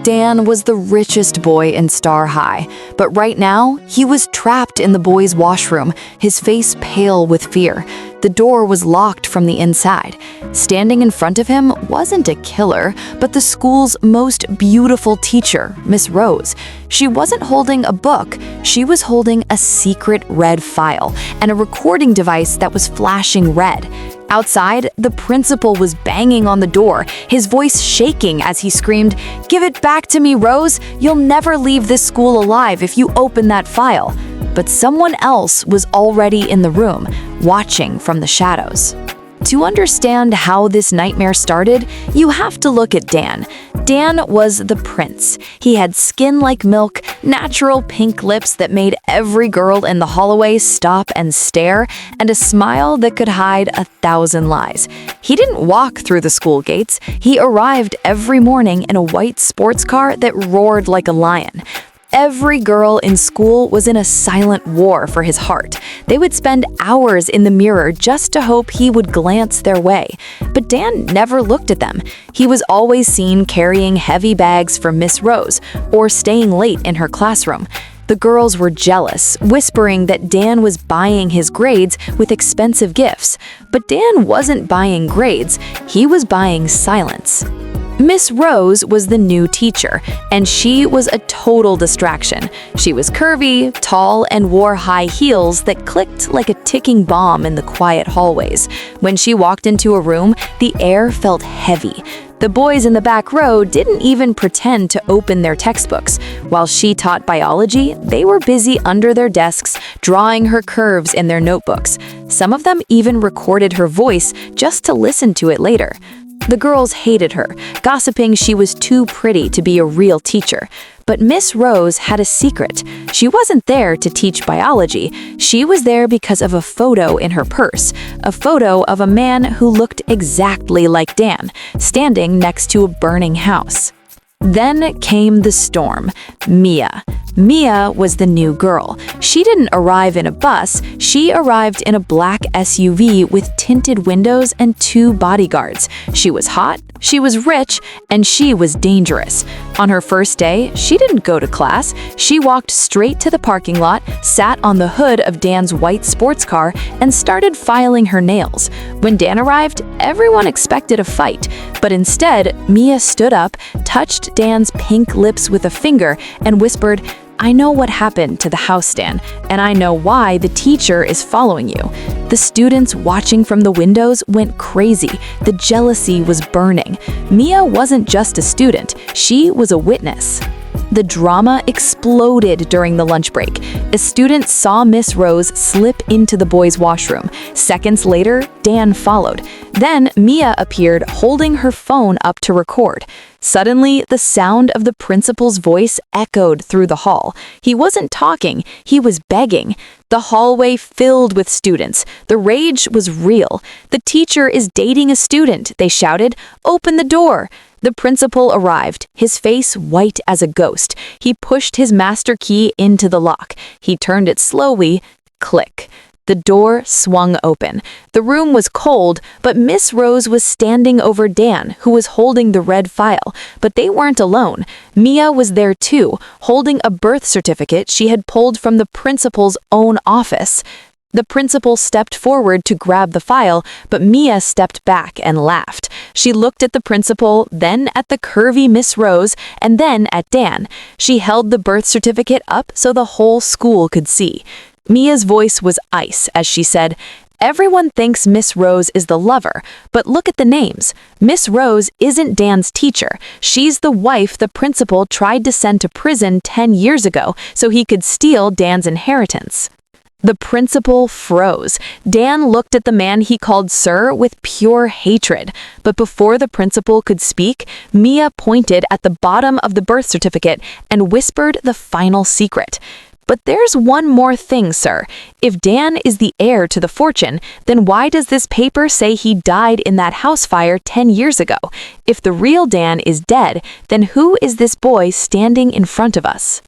Dan was the richest boy in Star High, but right now, he was trapped in the boys' washroom, his face pale with fear. The door was locked from the inside. Standing in front of him wasn't a killer, but the school's most beautiful teacher, Miss Rose. She wasn't holding a book, she was holding a secret red file and a recording device that was flashing red. Outside, the principal was banging on the door, his voice shaking as he screamed, "Give it back to me, Rose! You'll never leave this school alive if you open that file." But someone else was already in the room, watching from the shadows. To understand how this nightmare started, you have to look at Dan. Dan was the prince. He had skin like milk, natural pink lips that made every girl in the hallway stop and stare, and a smile that could hide 1,000 lies. He didn't walk through the school gates. He arrived every morning in a white sports car that roared like a lion. Every girl in school was in a silent war for his heart. They would spend hours in the mirror just to hope he would glance their way. But Dan never looked at them. He was always seen carrying heavy bags for Miss Rose or staying late in her classroom. The girls were jealous, whispering that Dan was buying his grades with expensive gifts. But Dan wasn't buying grades, he was buying silence. Miss Rose was the new teacher, and she was a total distraction. She was curvy, tall, and wore high heels that clicked like a ticking bomb in the quiet hallways. When she walked into a room, the air felt heavy. The boys in the back row didn't even pretend to open their textbooks. While she taught biology, they were busy under their desks, drawing her curves in their notebooks. Some of them even recorded her voice just to listen to it later. The girls hated her, gossiping she was too pretty to be a real teacher. But Miss Rose had a secret. She wasn't there to teach biology. She was there because of a photo in her purse, a photo of a man who looked exactly like Dan, standing next to a burning house. Then came the storm. Mia. Mia was the new girl. She didn't arrive in a bus, she arrived in a black SUV with tinted windows and 2 bodyguards. She was hot, she was rich, and she was dangerous. On her first day, she didn't go to class. She walked straight to the parking lot, sat on the hood of Dan's white sports car, and started filing her nails. When Dan arrived, everyone expected a fight, but instead, Mia stood up, touched Dan's pink lips with a finger, and whispered, "I know what happened to the house, Dan, and I know why the teacher is following you." The students watching from the windows went crazy. The jealousy was burning. Mia wasn't just a student, she was a witness. The drama exploded during the lunch break. A student saw Miss Rose slip into the boys' washroom. Seconds later, Dan followed. Then Mia appeared holding her phone up to record. Suddenly, the sound of the principal's voice echoed through the hall. He wasn't talking, he was begging. The hallway filled with students. The rage was real. "The teacher is dating a student," they shouted. "Open the door." The principal arrived, his face white as a ghost. He pushed his master key into the lock. He turned it slowly. Click. The door swung open. The room was cold, but Miss Rose was standing over Dan, who was holding the red file. But they weren't alone. Mia was there too, holding a birth certificate she had pulled from the principal's own office. The principal stepped forward to grab the file, but Mia stepped back and laughed. She looked at the principal, then at the curvy Miss Rose, and then at Dan. She held the birth certificate up so the whole school could see. Mia's voice was ice as she said, "Everyone thinks Miss Rose is the lover, but look at the names. Miss Rose isn't Dan's teacher. She's the wife the principal tried to send to prison 10 years ago so he could steal Dan's inheritance." The principal froze. Dan looked at the man he called Sir with pure hatred. But before the principal could speak, Mia pointed at the bottom of the birth certificate and whispered the final secret. "But there's one more thing, sir. If Dan is the heir to the fortune, then why does this paper say he died in that house fire 10 years ago? If the real Dan is dead, then who is this boy standing in front of us?"